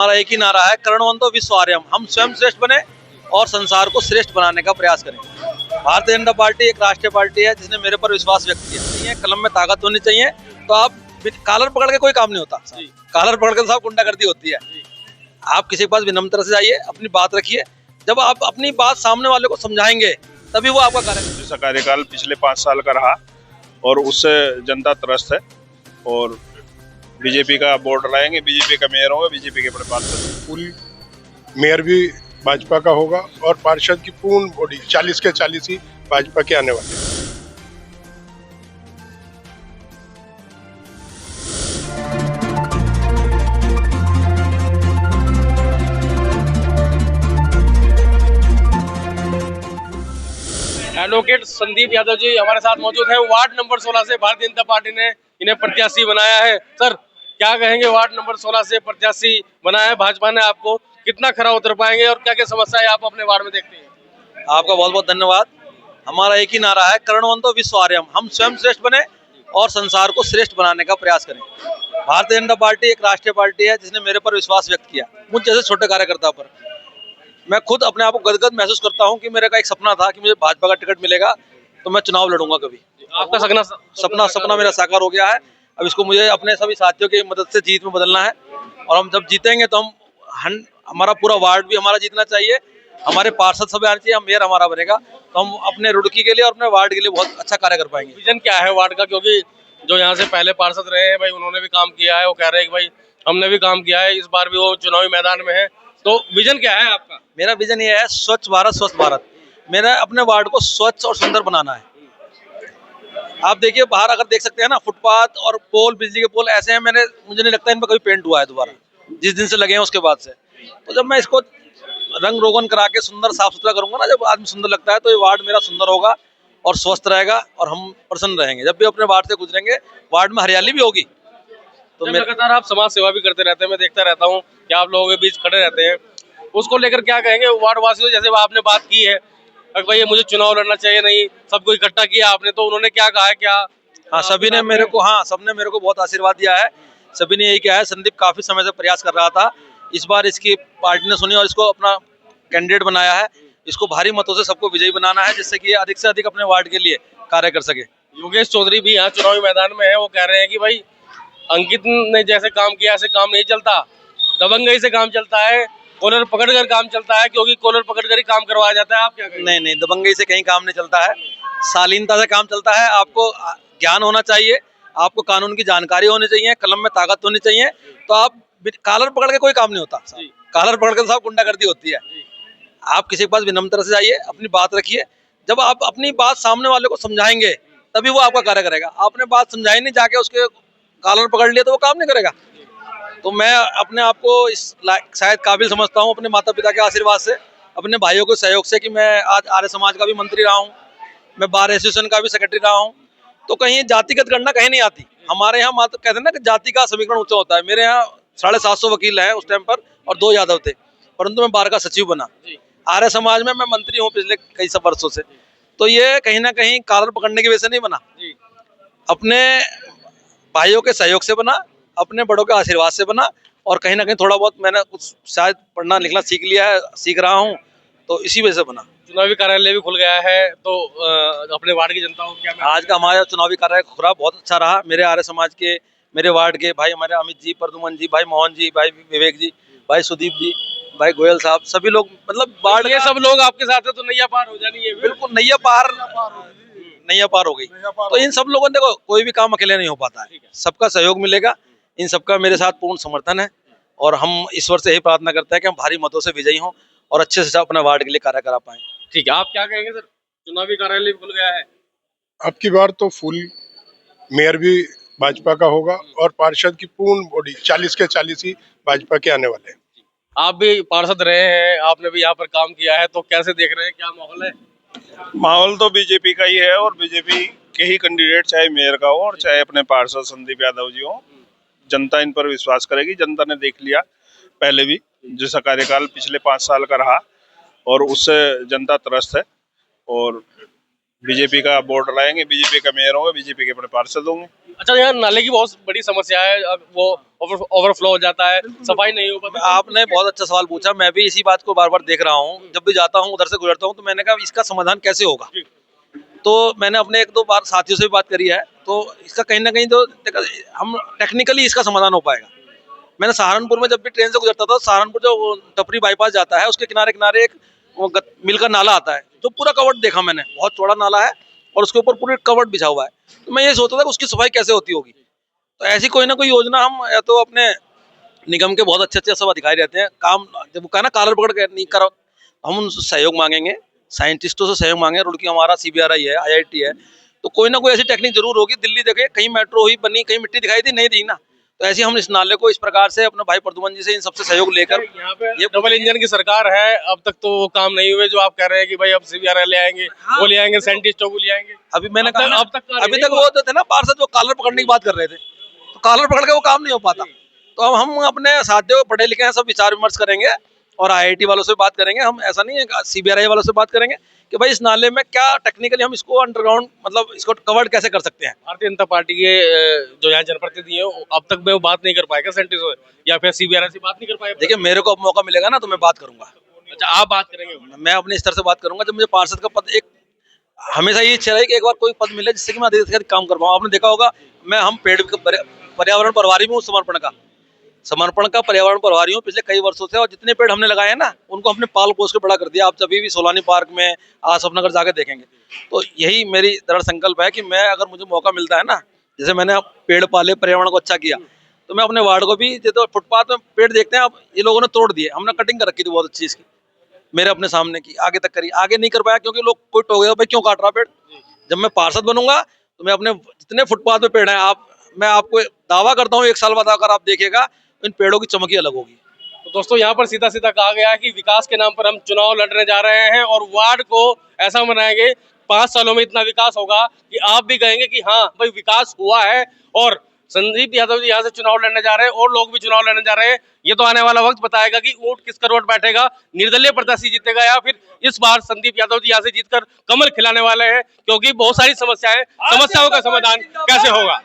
हमारा एक ही नारा है, कर्णवंतो विश्वार्यम। हम स्वयं श्रेष्ठ बने और संसार को श्रेष्ठ बनाने का प्रयास करें। भारतीय जनता पार्टी एक राष्ट्रीय पार्टी है जिसने मेरे पर विश्वास व्यक्त किया। कलम में ताकत होनी चाहिए, तो आप कॉलर पकड़ के कोई काम नहीं होता। कॉलर पकड़ के सब गुंडागर्दी होती है। आप किसी के पास विनम्रता से जाइए, अपनी बात रखिए। जब आप अपनी बात सामने वाले को समझाएंगे तभी वो आपका जैसा कार्यकाल पिछले 5 साल का रहा और उससे जनता त्रस्त है और बीजेपी का बोर्ड लगाएंगे, बीजेपी का मेयर होगा, बीजेपी के पार्षद। फुल मेयर भी भाजपा का होगा और पार्षद की पूर्ण बॉडी 40 के 40 ही भाजपा के आने वाले हैं। एडवोकेट संदीप यादव जी हमारे साथ मौजूद है। वार्ड नंबर 16 से भारतीय जनता पार्टी ने इन्हें प्रत्याशी बनाया है। सर, क्या कहेंगे? वार्ड नंबर 16 से प्रत्याशी बनाया है भाजपा ने आपको, कितना खरा उतर पाएंगे और क्या क्या समस्याएं आप अपने वार्ड में देखते हैं? आपका बहुत बहुत धन्यवाद। हमारा एक ही नारा है, कर्णवंतो विश्वार्यम। हम स्वयं श्रेष्ठ बने और संसार को श्रेष्ठ बनाने का प्रयास करें। भारतीय जनता पार्टी एक राष्ट्रीय पार्टी है जिसने मेरे पर विश्वास व्यक्त किया, मुझ जैसे छोटे कार्यकर्ता पर। मैं खुद अपने आप को गदगद महसूस करता हूं कि मेरे का एक सपना था कि मुझे भाजपा का टिकट मिलेगा तो मैं चुनाव लड़ूंगा कभी। आपका सपना मेरा साकार हो गया है। अब इसको मुझे अपने सभी साथियों की मदद से जीत में बदलना है और हम जब जीतेंगे तो हमारा पूरा वार्ड भी हमारा जीतना चाहिए, हमारे पार्षद सब आने चाहिए, मेयर हमारा बनेगा तो हम अपने रुड़की के लिए और अपने वार्ड के लिए बहुत अच्छा कार्य कर पाएंगे। विजन क्या है वार्ड का? क्योंकि जो यहाँ से पहले पार्षद रहे हैं भाई, उन्होंने भी काम किया है, वो कह रहे हैं कि भाई हमने भी काम किया है, इस बार भी वो चुनावी मैदान में है। तो विजन क्या है आपका? मेरा विजन ये है, स्वच्छ भारत स्वस्थ भारत। मेरा अपने वार्ड को स्वच्छ और सुंदर बनाना है। आप देखिए बाहर अगर देख सकते हैं ना, फुटपाथ और पोल, बिजली के पोल ऐसे हैं, मुझे नहीं लगता इन पर कभी पेंट हुआ है दोबारा, जिस दिन से लगे हैं उसके बाद से। तो जब मैं इसको रंग रोगन करा के सुंदर साफ सुथरा करूंगा ना, जब आदमी सुंदर लगता है तो ये वार्ड मेरा सुंदर होगा और स्वस्थ रहेगा और हम प्रसन्न रहेंगे। जब भी अपने वार्ड से गुजरेंगे वार्ड में हरियाली भी होगी। तो लगातार आप समाज सेवा भी करते रहते हैं, मैं देखता रहता हूँ कि आप लोगों के बीच खड़े रहते हैं, उसको लेकर क्या कहेंगे वार्ड वासियों? जैसे आपने बात की है भाई मुझे चुनाव लड़ना चाहिए, नहीं सबको इकट्ठा किया आपने, तो उन्होंने क्या कहा है? क्या सबने मेरे को बहुत आशीर्वाद दिया है। सभी ने यही कहा है, संदीप काफी समय से प्रयास कर रहा था, इस बार इसकी पार्टी ने सुनी और इसको अपना कैंडिडेट बनाया है। इसको भारी मतों से सबको विजयी बनाना है, जिससे कि अधिक से अधिक अपने वार्ड के लिए कार्य कर सके। योगेश चौधरी भी यहाँ चुनावी मैदान में है, वो कह रहे हैं कि भाई अंकित ने जैसे काम किया ऐसे काम नहीं चलता, दबंगई से काम चलता है, कॉलर पकड़कर काम चलता है, क्योंकि कॉलर पकड़कर ही काम करवाया जाता है। आप क्या कहेंगे? नहीं, दबंगई से कहीं काम नहीं चलता है, शालीनता से काम चलता है। आपको ज्ञान होना चाहिए, आपको कानून की जानकारी होनी चाहिए, कलम में ताकत होनी चाहिए, तो आप कॉलर पकड़ के कोई काम नहीं होता। कॉलर पकड़ के सब गुंडागर्दी होती है। आप किसी के पास विनम्रता से जाइए, अपनी बात रखिए। जब आप अपनी बात सामने वाले को समझाएंगे तभी वो आपका कार्य करेगा। आपने बात समझाई नहीं, जाके उसके कॉलर पकड़ लिया तो वो काम नहीं करेगा। तो मैं अपने आप को इस शायद काबिल समझता हूँ, अपने माता पिता के आशीर्वाद से, अपने भाइयों के सहयोग से, कि मैं आज आर्य समाज का भी मंत्री रहा हूँ, मैं बार एसोसिएशन का भी सेक्रेटरी रहा हूँ। तो कहीं जातिगत गणना कहीं नहीं आती हमारे यहाँ। मात्र कहते हैं ना कि जाति का समीकरण ऊंचा होता है। मेरे यहाँ 750 वकील हैं उस टाइम पर और 2 यादव थे, परंतु मैं बार का सचिव बना। आर्य समाज में मैं मंत्री हूँ पिछले कई सब वर्षों से। तो ये कहीं ना कहीं कॉलर पकड़ने की वजह से नहीं बना, अपने भाइयों के सहयोग से बना, अपने बड़ों के आशीर्वाद से बना, और कहीं ना कहीं थोड़ा बहुत मैंने कुछ शायद पढ़ना लिखना सीख रहा हूँ, तो इसी वजह से बना। चुनावी कार्यालय भी खुल गया है, तो अपने वार्ड की जनता को क्या? आज का हमारा चुनावी कार्यालय खुला बहुत अच्छा रहा। मेरे आर्य समाज के, मेरे वार्ड के भाई, हमारे अमित जी, प्रदुमन जी, भाई मोहन जी, भाई विवेक जी, भाई सुदीप जी, भाई गोयल साहब, सभी लोग, मतलब वार्ड ये सब लोग आपके साथ है तो नैया पार हो जानी है। बिल्कुल नैया पार हो गई। तो इन सब लोगों ने, देखो कोई भी काम अकेले नहीं हो पाता है, सबका सहयोग मिलेगा। इन सबका मेरे साथ पूर्ण समर्थन है और हम ईश्वर से यही प्रार्थना करते हैं कि हम भारी मतों से विजयी हों और अच्छे से अपने वार्ड के लिए कार्य करा पाएं। ठीक है, आप क्या कहेंगे सर? चुनावी कार्यालय खुल गया है, अब की बार तो फुल मेयर भी भाजपा का होगा और पार्षद की पूर्ण बॉडी 40 के 40 ही भाजपा के आने वाले हैं। आप भी पार्षद रहे हैं, आपने भी यहाँ पर काम किया है, तो कैसे देख रहे हैं, क्या माहौल है? माहौल तो बीजेपी का ही है और बीजेपी के ही कैंडिडेट, चाहे मेयर का हो और चाहे अपने पार्षद संदीप यादव जी हो। जनता इन पर विश्वास करेगी। जनता ने देख लिया पहले भी, जैसा कार्यकाल पिछले 5 साल का रहा और उससे जनता त्रस्त है और बीजेपी का बोर्ड लाएंगे, बीजेपी का मेयर होंगे, बीजेपी के अपने पार्षद होंगे। अच्छा, यहाँ नाले की बहुत बड़ी समस्या है, अब वो ओवरफ्लो हो जाता है, सफाई नहीं हो पाती। आपने बहुत अच्छा सवाल पूछा। मैं भी इसी बात को बार बार देख रहा हूँ, जब भी जाता हूँ उधर से गुजरता हूँ तो मैंने कहा इसका समाधान कैसे होगा। तो मैंने अपने एक दो बार साथियों से भी बात करी है, तो इसका कहीं ना कहीं तो देखा, हम टेक्निकली इसका समाधान हो पाएगा। मैंने सहारनपुर में जब भी ट्रेन से गुजरता था, सहारनपुर जो वो टपरी बाईपास जाता है उसके किनारे किनारे एक मिल का नाला आता है, जो पूरा कवर्ड देखा मैंने, बहुत चौड़ा नाला है और उसके ऊपर पूरी कवर्ड बिछा हुआ है। तो मैं ये सोचता था कि उसकी सफाई कैसे होती होगी। तो ऐसी कोई ना कोई योजना हम या तो अपने निगम के बहुत अच्छे अच्छे सब अधिकारी रहते हैं, काम जब वो कहा ना कालर पकड़ के नहीं करो, हम उनसे सहयोग मांगेंगे, साइंटिस्टों से सहयोग मांगे। रुड़की हमारा CBRI है, IIT है, तो कोई ना कोई ऐसी टेक्निक जरूर होगी। दिल्ली देखे कहीं मेट्रो हुई बनी, कहीं मिट्टी दिखाई दी नहीं दी ना, तो ऐसे हम इस नाले को इस प्रकार से अपने भाई प्रद्युमन जी से इन सबसे सहयोग लेकर यहाँ पे ये डबल इंजन की सरकार है, अब तक तो वो काम नहीं हुए जो आप कह रहे हैं कि भाई अब CBRI ले आएंगे, वो ले आएंगे, साइंटिस्टों को ले आएंगे। अभी मैंने कहा अब तक कार्य अभी नहीं तक हुआ। वो तो थे ना पार्षद, वो कॉलर पकड़ने की बात कर रहे थे, तो कॉलर पकड़ के वो काम नहीं हो पाता। तो अब हम अपने साथियों पढ़े लिखे हैं, सब विचार विमर्श करेंगे और IIT वालों से बात करेंगे। हम ऐसा नहीं है, CBRI वालों से बात करेंगे कि भाई इस नाले में क्या टेक्निकली हम इसको अंडरग्राउंड मतलब इसको कवर्ड कैसे कर सकते हैं। भारतीय जनता पार्टी के जो यहाँ जनप्रतिनिधि है, अब तक में वो बात नहीं कर पाएगा साइंटिस्ट से, या फिर CBRI से बात नहीं कर पाएगा। देखिए मेरे को अब मौका मिलेगा ना तो मैं बात करूंगा। अच्छा, आप बात करेंगे। मैं अपने स्तर से बात करूंगा। जब मुझे पार्षद का पद, एक हमेशा ये इच्छा रही कि एक बार कोई पद मिले जिससे कि मैं अधिक से अधिक काम कर पाऊँ। आपने देखा होगा हम पेड़ पर्यावरण प्रभारी भी हूँ, समर्पण का पर्यावरण प्रभारी हूँ पिछले कई वर्षों से, और जितने पेड़ हमने लगाए हैं ना उनको हमने पाल पोस के बड़ा कर दिया। आप जब भी सोलानी पार्क में, आसफ नगर जाके देखेंगे, तो यही मेरी दृढ़ संकल्प है कि मैं अगर मुझे मौका मिलता है ना, जैसे मैंने पेड़ पाले, पर्यावरण को अच्छा किया, तो मैं अपने वार्ड को भी, जैसे फुटपाथ में पेड़ देखते हैं अब ये लोगों ने तोड़ दिए, हमने कटिंग कर रखी थी बहुत अच्छी इसकी, मेरे अपने सामने की, आगे तक करी, आगे नहीं कर पाया क्योंकि लोग कोई टोक गया भाई क्यों काट रहा पेड़। जब मैं पार्षद बनूंगा तो मैं अपने जितने फुटपाथ पे पेड़ हैं, मैं आपको दावा करता हूँ 1 साल बाद अगर आप देखिएगा इन पेड़ों की चमक ही अलग होगी। तो दोस्तों, यहाँ पर सीधा सीधा कहा गया है कि विकास के नाम पर हम चुनाव लड़ने जा रहे हैं और वार्ड को ऐसा बनाएंगे 5 सालों में इतना विकास होगा कि आप भी कहेंगे कि हाँ भाई विकास हुआ है। और संदीप यादव जी यहाँ से चुनाव लड़ने जा रहे हैं और लोग भी चुनाव लड़ने जा रहे हैं। ये तो आने वाला वक्त बताएगा कि ऊंट किस करवट बैठेगा, निर्दलीय प्रत्याशी जीतेगा या फिर इस बार संदीप यादव जी यहाँ से जीतकर कमल खिलाने वाले हैं, क्योंकि बहुत सारी समस्याओं का समाधान कैसे होगा।